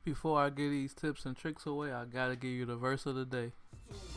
Before I give these tips and tricks away, I gotta give you the verse of the day.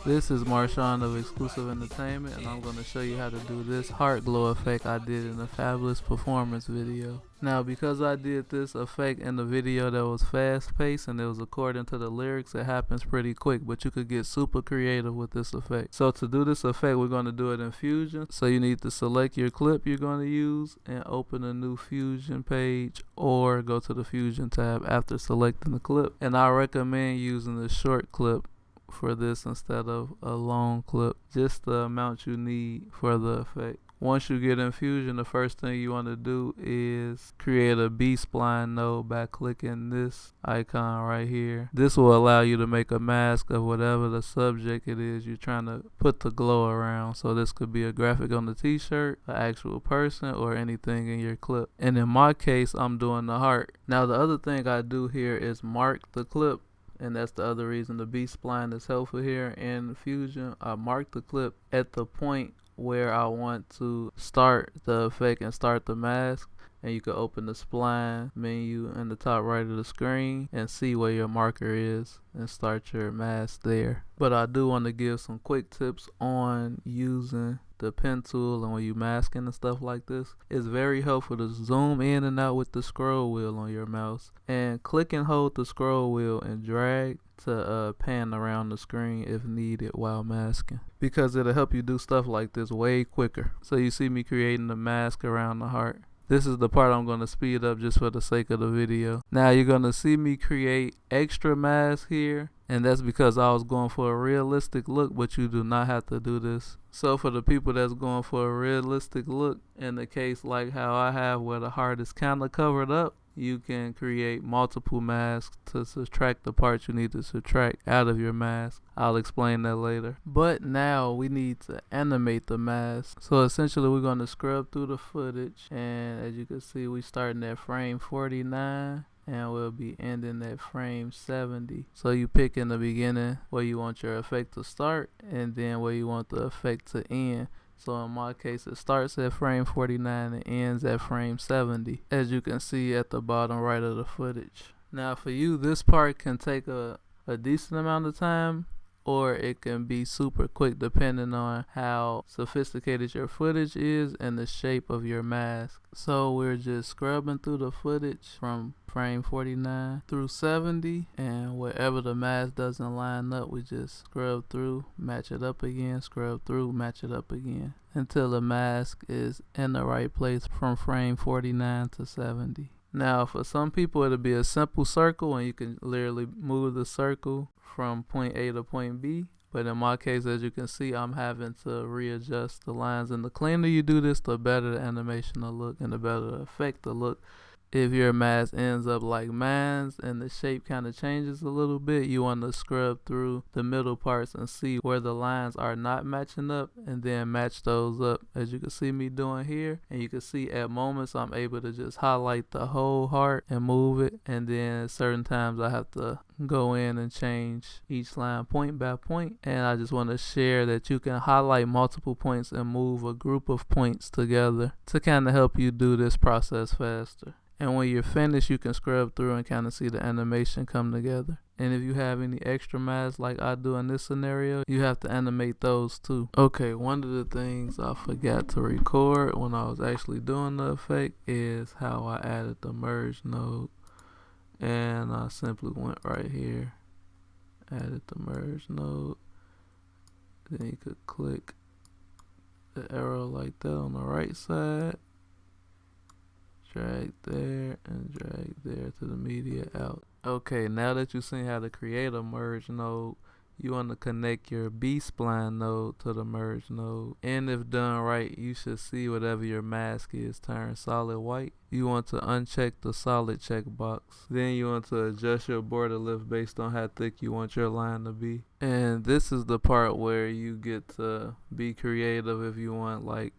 This is Marshawn of Exclusive Entertainment, and I'm going to show you how to do this heart glow effect I did in the Fabulous Performance video. Now, because I did this effect in the video that was fast paced and it was according to the lyrics, it happens pretty quick, but you could get super creative with this effect. So to do this effect, we're going to do it in Fusion. So you need to select your clip you're going to use and open a new Fusion page, or go to the Fusion tab after selecting the clip. And I recommend using the short clip for this instead of a long clip, just the amount you need for the effect. Once you get in Fusion, the first thing you want to do is create a B-spline node by clicking this icon right here. This will allow you to make a mask of whatever the subject it is you're trying to put the glow around. So this could be a graphic on the t-shirt, an actual person, or anything in your clip. And in my case, I'm doing the heart. Now the other thing I do here is mark the clip. And that's the other reason the B-spline is helpful here in Fusion. I mark the clip at the point where I want to start the effect and start the mask. And you can open the spline menu in the top right of the screen and see where your marker is and start your mask there. But I do want to give some quick tips on using the pen tool, and when you masking and stuff like this, it's very helpful to zoom in and out with the scroll wheel on your mouse, and click and hold the scroll wheel and drag to pan around the screen if needed while masking, because it'll help you do stuff like this way quicker. So you see me creating the mask around the heart. This is the part I'm going to speed up just for the sake of the video. Now you're going to see me create extra masks here, and that's because I was going for a realistic look, but you do not have to do this. So for the people that's going for a realistic look, in the case like how I have where the heart is kind of covered up, you can create multiple masks to subtract the parts you need to subtract out of your mask. I'll explain that later. But now we need to animate the mask. So essentially we're going to scrub through the footage, and as you can see, we starting at frame 49 and we'll be ending at frame 70. So you pick in the beginning where you want your effect to start and then where you want the effect to end. So in my case, it starts at frame 49 and ends at frame 70, as you can see at the bottom right of the footage. Now for you, this part can take a decent amount of time, or it can be super quick depending on how sophisticated your footage is and the shape of your mask. So we're just scrubbing through the footage from frame 49 through 70, and wherever the mask doesn't line up, we just scrub through, match it up again, scrub through, match it up again, until the mask is in the right place from frame 49 to 70. Now for some people it'll be a simple circle and you can literally move the circle from point A to point B. But in my case, as you can see, I'm having to readjust the lines, and the cleaner you do this, the better the animation will look and the better the effect will look. If your mask ends up like mine's and the shape kind of changes a little bit, you want to scrub through the middle parts and see where the lines are not matching up, and then match those up, as you can see me doing here. And you can see at moments I'm able to just highlight the whole heart and move it, and then certain times I have to go in and change each line point by point. And I just want to share that you can highlight multiple points and move a group of points together to kind of help you do this process faster. And when you're finished, you can scrub through and kind of see the animation come together. And if you have any extra masks like I do in this scenario, you have to animate those too. Okay, one of the things I forgot to record when I was actually doing the effect is how I added the merge node. And I simply went right here, added the merge node. Then you could click the arrow like that on the right side, drag there and drag there to the media out. Okay, now that you've seen how to create a merge node, you want to connect your B-spline node to the merge node. And if done right, you should see whatever your mask is turn solid white. You want to uncheck the solid checkbox. Then you want to adjust your border lift based on how thick you want your line to be. And this is the part where you get to be creative. If you want like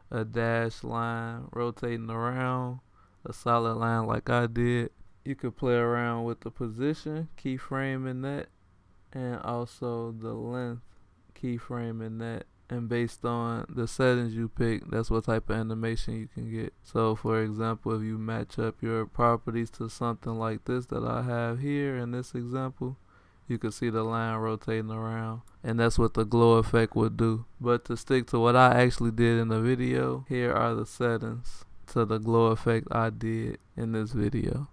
a dash line rotating around, a solid line like I did, you could play around with the position, keyframing that, and also the length, keyframing that. and based on the settings you pick, that's what type of animation you can get. So for example, if you match up your properties to something like this that I have here in this example, you can see the line rotating around, and that's what the glow effect would do. But to stick to what I actually did in the video, here are the settings to the glow effect I did in this video.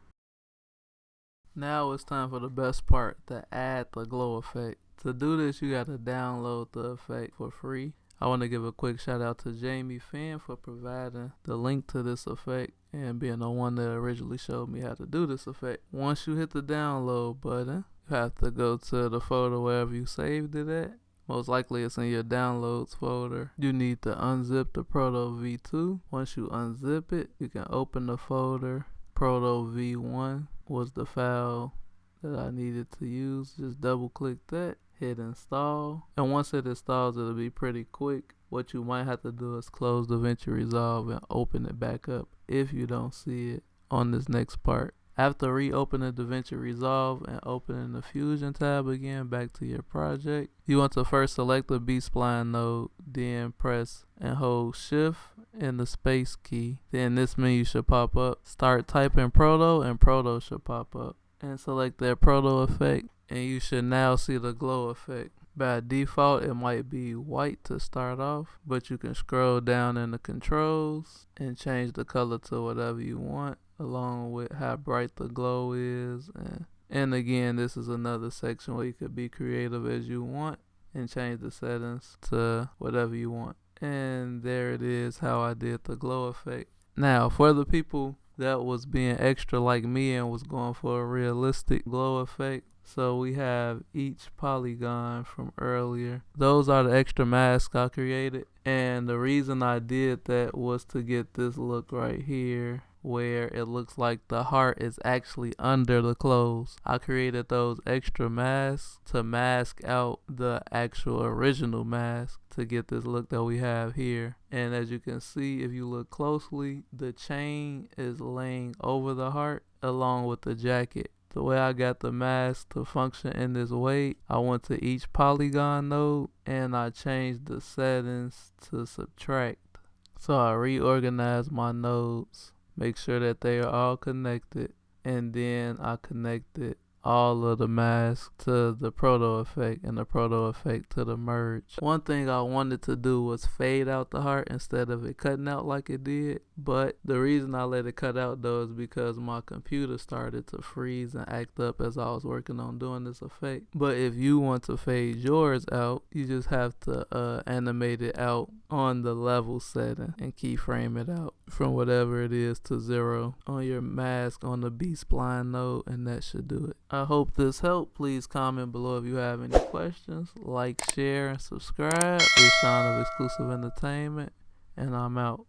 Now it's time for the best part, to add the glow effect. To do this, you gotta download the effect for free. I want to give a quick shout out to Jamie Fan for providing the link to this effect and being the one that originally showed me how to do this effect. Once you hit the download button, you have to go to the folder wherever you saved it at. Most likely it's in your downloads folder. You need to unzip the Proto V2. Once you unzip it, you can open the folder. Proto V1 was the file that I needed to use. Just double click that, hit install, and once it installs, it'll be pretty quick. What you might have to do is close Davinci Resolve and open it back up if you don't see it on this next part. After reopening Davinci Resolve and opening the Fusion tab again, back to your project, you want to first select the B-spline node, then press and hold shift and the space key. Then this menu should pop up. Start typing Proto and Proto should pop up. And select that Proto effect, and you should now see the glow effect. By default, it might be white to start off, but you can scroll down in the controls and change the color to whatever you want, along with how bright the glow is. And again, this is another section where you could be creative as you want and change the settings to whatever you want. And there it is, how I did the glow effect. Now, for the people that was being extra like me and was going for a realistic glow effect, so we have each polygon from earlier. Those are the extra masks I created, and the reason I did that was to get this look right here where it looks like the heart is actually under the clothes. I created those extra masks to mask out the actual original mask to get this look that we have here. And as you can see, if you look closely, the chain is laying over the heart along with the jacket. The way I got the mask to function in this way, I went to each polygon node and I changed the settings to subtract. So I reorganized my nodes, make sure that they are all connected, and then I connected all of the masks to the Proto effect and the Proto effect to the merge. One thing I wanted to do was fade out the heart instead of it cutting out like it did, but the reason I let it cut out though is because my computer started to freeze and act up as I was working on doing this effect. But if you want to fade yours out, you just have to animate it out on the level setting and keyframe it out from whatever it is to 0 on your mask on the B-spline node, and that should do it. I hope this helped. Please comment below if you have any questions. Like, share, and subscribe. It's Sean of Exclusive Entertainment, and I'm out.